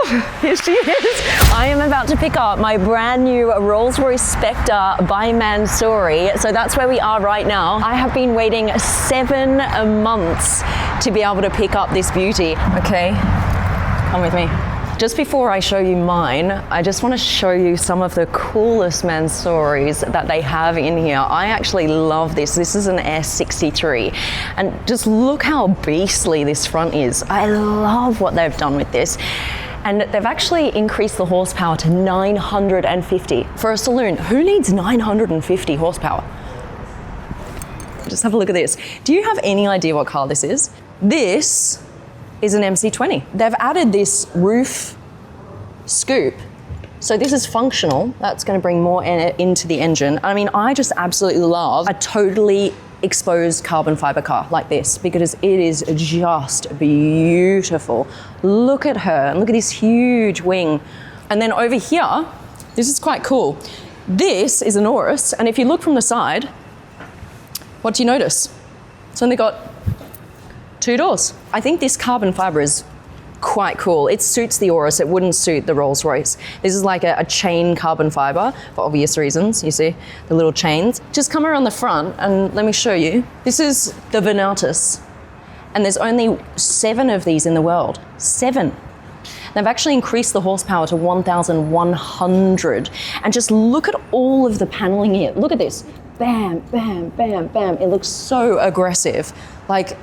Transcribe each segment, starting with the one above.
Here she is. I am about to pick up my brand new Rolls-Royce Spectre by Mansory. So that's where we are right now. I have been waiting 7 months to be able to pick up this beauty. Okay, come with me. Just before I show you mine, I just want to show you some of the coolest Mansorys that they have in here. I actually love this. This is an S63. And just look how beastly this front is. I love what they've done with this. And they've actually increased the horsepower to 950. For a saloon, who needs 950 horsepower? Just have a look at this. Do you have any idea what car this is? This is an MC20. They've added this roof scoop. So this is functional. That's going to bring more into the engine. I mean, I just absolutely love a totally exposed carbon fiber car like this because it is just beautiful. Look at her and look at this huge wing. And then over here, this is quite cool. This is an Urus, and if you look from the side, what do you notice? It's only got 2 doors. I think this carbon fiber is quite cool. It suits the Urus. It wouldn't suit the Rolls-Royce. This is like a chain carbon fiber for obvious reasons. You see the little chains. Just come around the front and let me show you. This is the Venatus, and there's only 7 of these in the world. 7. They've actually increased the horsepower to 1,100. And just look at all of the paneling here. Look at this. Bam, bam, bam, bam. It looks so aggressive. Like,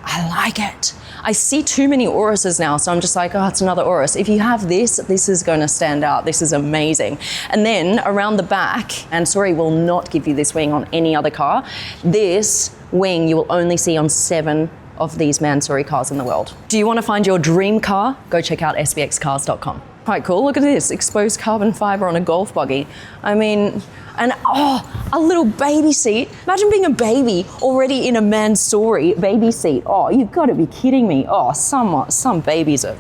I like it. I see too many Uruses now, so I'm just like, oh, it's another Urus. If you have this, this is going to stand out. This is amazing. And then around the back, Mansory will not give you this wing on any other car. This wing you will only see on 7 of these Mansory cars in the world. Do you want to find your dream car? Go check out sbxcars.com. Quite cool. Look at this, exposed carbon fiber on a golf buggy. I mean, and oh, a little baby seat. Imagine being a baby already in a Mansory baby seat. Oh, you've got to be kidding me. Oh, some babies are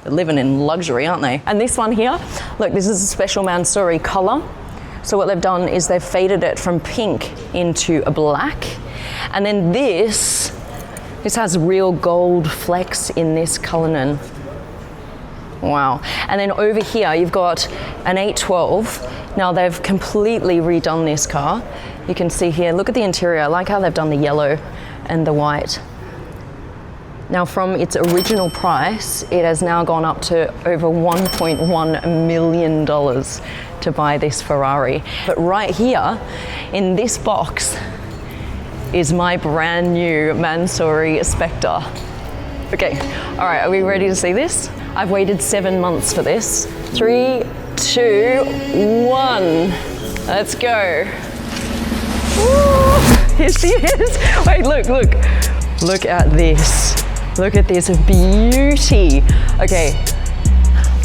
living in luxury, aren't they? And this one here, look, this is a special Mansory color. So what they've done is they've faded it from pink into a black. And then this has real gold flecks in this cullinan. Wow. And then over here, you've got an 812. Now they've completely redone this car. You can see here, look at the interior. I like how they've done the yellow and the white. Now from its original price, it has now gone up to over $1.1 million to buy this Ferrari. But right here in this box is my brand new Mansory Spectre. Okay, all right, are we ready to see this? I've waited 7 months for this. 3, 2, 1. Let's go. Woo, here she is. Wait, look. Look at this. Look at this beauty. Okay,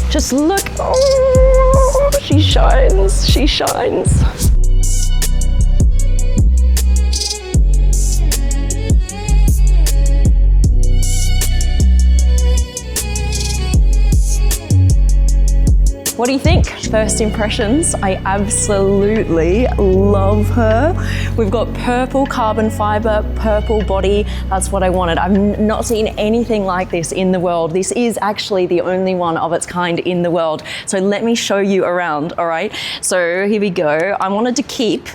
just look. Oh, she shines. What do you think? First impressions, I absolutely love her. We've got purple carbon fiber, purple body. That's what I wanted. I've not seen anything like this in the world. This is actually the only one of its kind in the world. So let me show you around, all right? So here we go. I wanted to keep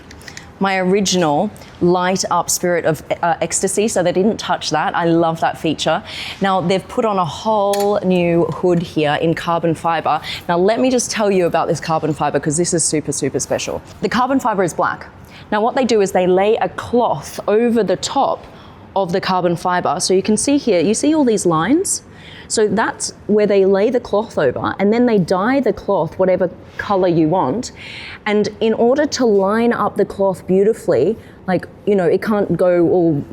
my original light up Spirit of Ecstasy, so they didn't touch that. I love that feature. Now they've put on a whole new hood here in carbon fiber. Now let me just tell you about this carbon fiber because this is super, super special. The carbon fiber is black. Now what they do is they lay a cloth over the top of the carbon fiber. So you can see here, you see all these lines? So that's where they lay the cloth over and then they dye the cloth whatever color you want. And in order to line up the cloth beautifully, like, you know, it can't go all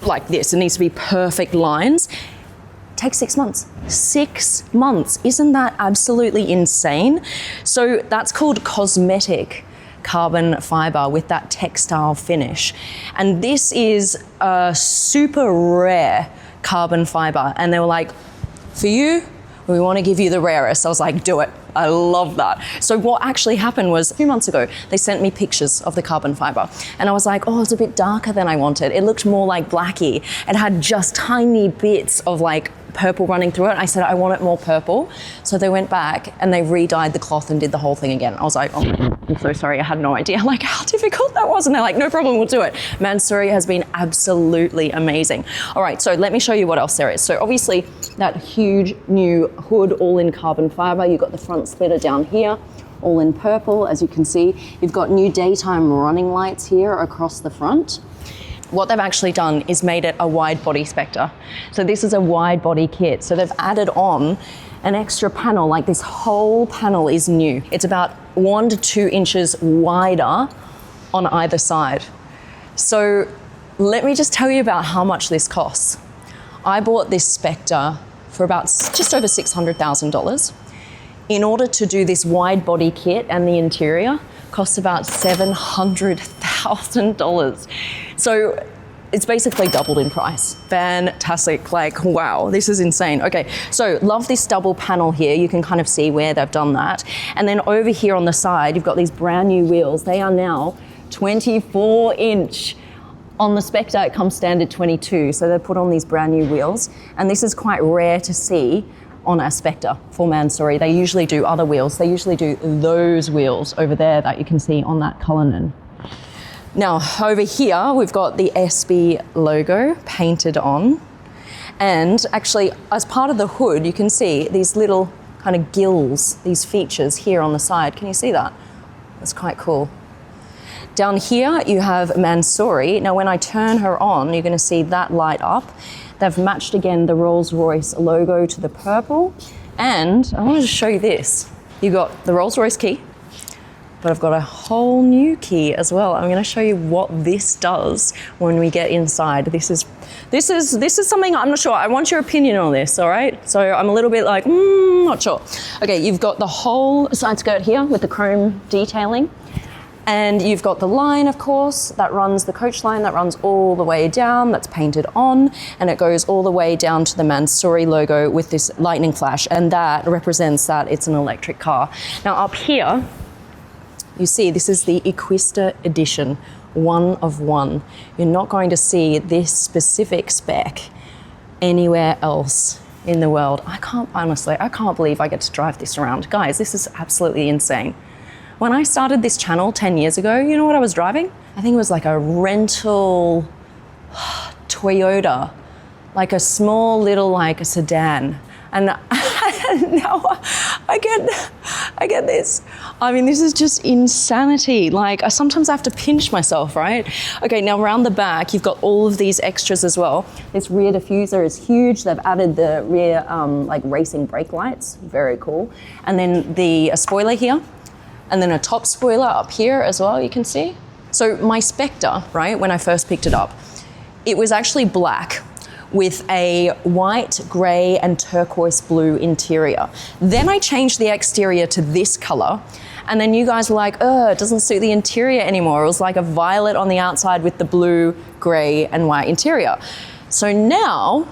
like this. It needs to be perfect lines. It takes 6 months. 6 months. Isn't that absolutely insane? So that's called cosmetic carbon fiber with that textile finish. And this is a super rare carbon fiber. And they were like, for you, we want to give you the rarest. I was like, do it. I love that. So what actually happened was a few months ago, they sent me pictures of the carbon fiber. And I was like, oh, it's a bit darker than I wanted. It looked more like blacky. It had just tiny bits of like purple running through it. I said, I want it more purple. So they went back and they re-dyed the cloth and did the whole thing again. I was like, oh, I'm so sorry. I had no idea like how difficult that was. And they're like, no problem, we'll do it. Mansory has been absolutely amazing. All right, so let me show you what else there is. So obviously that huge new hood, all in carbon fiber. You've got the front splitter down here, all in purple, as you can see. You've got new daytime running lights here across the front. What they've actually done is made it a wide body Spectre. So this is a wide body kit. So they've added on an extra panel, like this whole panel is new. It's about 1 to 2 inches wider on either side. So let me just tell you about how much this costs. I bought this Spectre for about just over $600,000. In order to do this wide body kit and the interior, costs about $700,000. So it's basically doubled in price. Fantastic, like, wow, this is insane. Okay, so love this double panel here. You can kind of see where they've done that. And then over here on the side, you've got these brand new wheels. They are now 24-inch. On the Spectre, it comes standard 22. So they put on these brand new wheels. And this is quite rare to see on a Spectre for Mansory. They usually do other wheels. They usually do those wheels over there that you can see on that Cullinan. Now, over here, we've got the SB logo painted on. And actually, as part of the hood, you can see these little kind of gills, these features here on the side. Can you see that? That's quite cool. Down here, you have Mansory. Now, when I turn her on, you're going to see that light up. They've matched again the Rolls-Royce logo to the purple. And I wanted to show you this. You've got the Rolls-Royce key, but I've got a whole new key as well. I'm going to show you what this does when we get inside. This is something I'm not sure. I want your opinion on this, all right? So I'm a little bit like, not sure. Okay, you've got the whole side skirt here with the chrome detailing. And you've got the line, of course, that runs the coach line, that runs all the way down, that's painted on, and it goes all the way down to the Mansory logo with this lightning flash, and that represents that it's an electric car. Now up here, you see this is the Equista edition, 1 of 1. You're not going to see this specific spec anywhere else in the world. I can't believe I get to drive this around. Guys, this is absolutely insane. When I started this channel 10 years ago, you know what I was driving? I think it was like a rental Toyota, like a small little like a sedan. And now I get this. I mean, this is just insanity. Like, I sometimes have to pinch myself, right? Okay, now around the back, you've got all of these extras as well. This rear diffuser is huge. They've added the rear like racing brake lights, very cool. And then a spoiler here. And then a top spoiler up here as well, you can see. So my Spectre, right, when I first picked it up, it was actually black with a white, grey and turquoise blue interior. Then I changed the exterior to this color, and then you guys were like, it doesn't suit the interior anymore. It was like a violet on the outside with the blue, grey and white interior. So now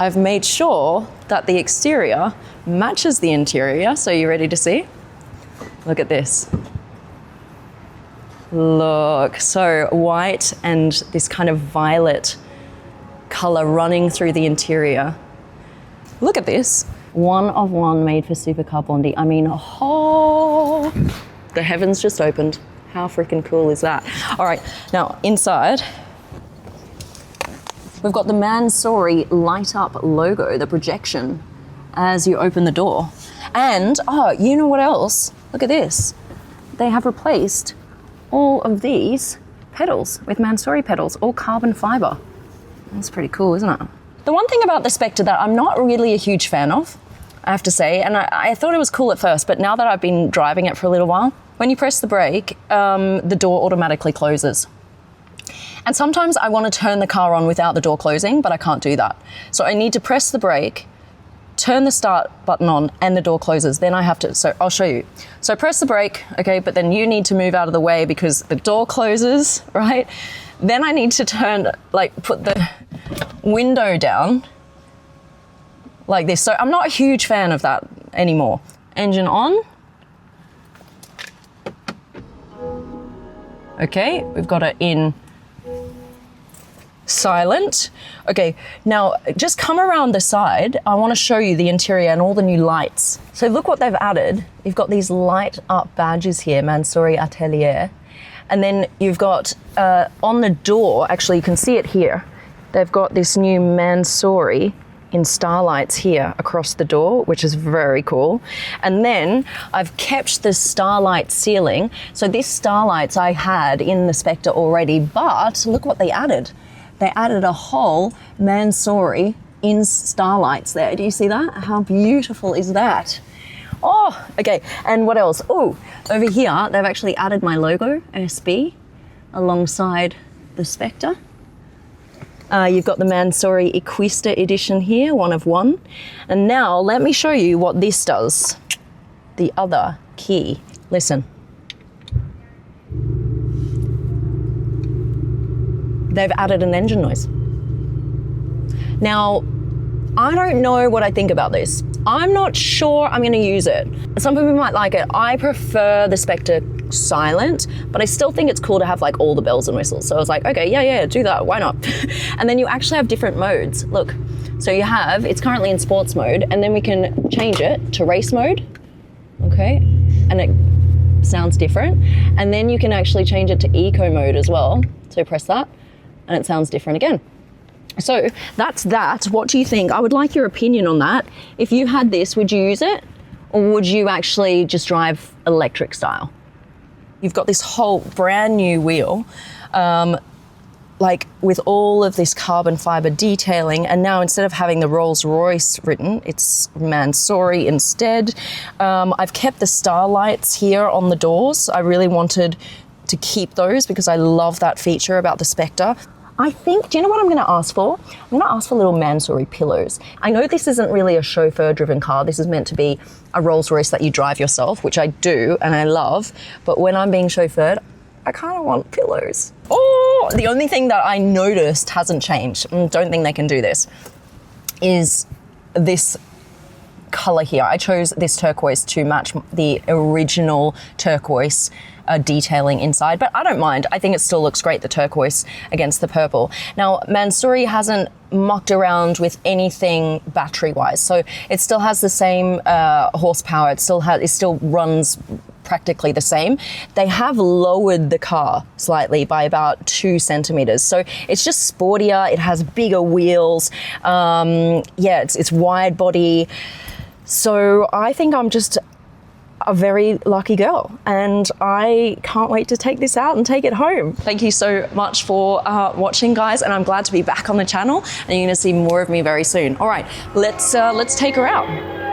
I've made sure that the exterior matches the interior. So you ready to see? Look at this. Look, so white and this kind of violet color running through the interior. Look at this. 1 of 1 made for Supercar Blondie. I mean, the heavens just opened. How freaking cool is that? All right, now inside, we've got the Mansory light up logo, the projection, as you open the door. And, you know what else? Look at this. They have replaced all of these pedals with Mansory pedals, all carbon fiber. That's pretty cool, isn't it? The one thing about the Spectre that I'm not really a huge fan of, I have to say, and I thought it was cool at first, but now that I've been driving it for a little while, when you press the brake, the door automatically closes. And sometimes I want to turn the car on without the door closing, but I can't do that. So I need to press the brake, turn the start button on, and the door closes. Then I have to, so I'll show you. So press the brake, okay, but then you need to move out of the way because the door closes, right? Then I need to put the window down like this. So I'm not a huge fan of that anymore. Engine on. Okay, we've got it in silent. Okay, now just come around the side. I want to show you the interior and all the new lights. So look what they've added. You've got these light up badges here, Mansory Atelier. And then you've got on the door, actually you can see it here, they've got this new Mansory in starlights here across the door, which is very cool. And then I've kept the starlight ceiling. So this starlights I had in the Spectre already, but look what they added. They added a whole Mansory in starlights there. Do you see that? How beautiful is that? Oh, okay, and what else? Oh, over here, they've actually added my logo, SB, alongside the Spectre. You've got the Mansory Equista edition here, 1 of 1. And now let me show you what this does. The other key. Listen. They've added an engine noise. Now, I don't know what I think about this. I'm not sure I'm going to use it. Some people might like it. I prefer the Spectre silent, but I still think it's cool to have like all the bells and whistles. So I was like, okay, yeah, do that. Why not? And then you actually have different modes. Look, so you have, it's currently in sports mode, and then we can change it to race mode. Okay, and it sounds different. And then you can actually change it to eco mode as well. So press that, and it sounds different again. So that's that. What do you think? I would like your opinion on that. If you had this, would you use it? Or would you actually just drive electric style? You've got this whole brand new wheel, like with all of this carbon fiber detailing. And now instead of having the Rolls-Royce written, it's Mansory instead. I've kept the starlights here on the doors. I really wanted to keep those because I love that feature about the Spectre. I think, do you know what I'm going to ask for? I'm going to ask for little Mansory pillows. I know this isn't really a chauffeur-driven car. This is meant to be a Rolls-Royce that you drive yourself, which I do and I love. But when I'm being chauffeured, I kind of want pillows. Oh, the only thing that I noticed hasn't changed, and don't think they can do this, is this color here. I chose this turquoise to match the original turquoise detailing inside, but I don't mind. I think it still looks great, the turquoise against the purple. Now, Mansory hasn't mucked around with anything battery-wise, so it still has the same horsepower. It still runs practically the same. They have lowered the car slightly by about 2 centimeters, so it's just sportier. It has bigger wheels. Yeah, it's wide body. So I think I'm just a very lucky girl, and I can't wait to take this out and take it home. Thank you so much for watching, guys, and I'm glad to be back on the channel, and you're going to see more of me very soon. All right, let's take her out.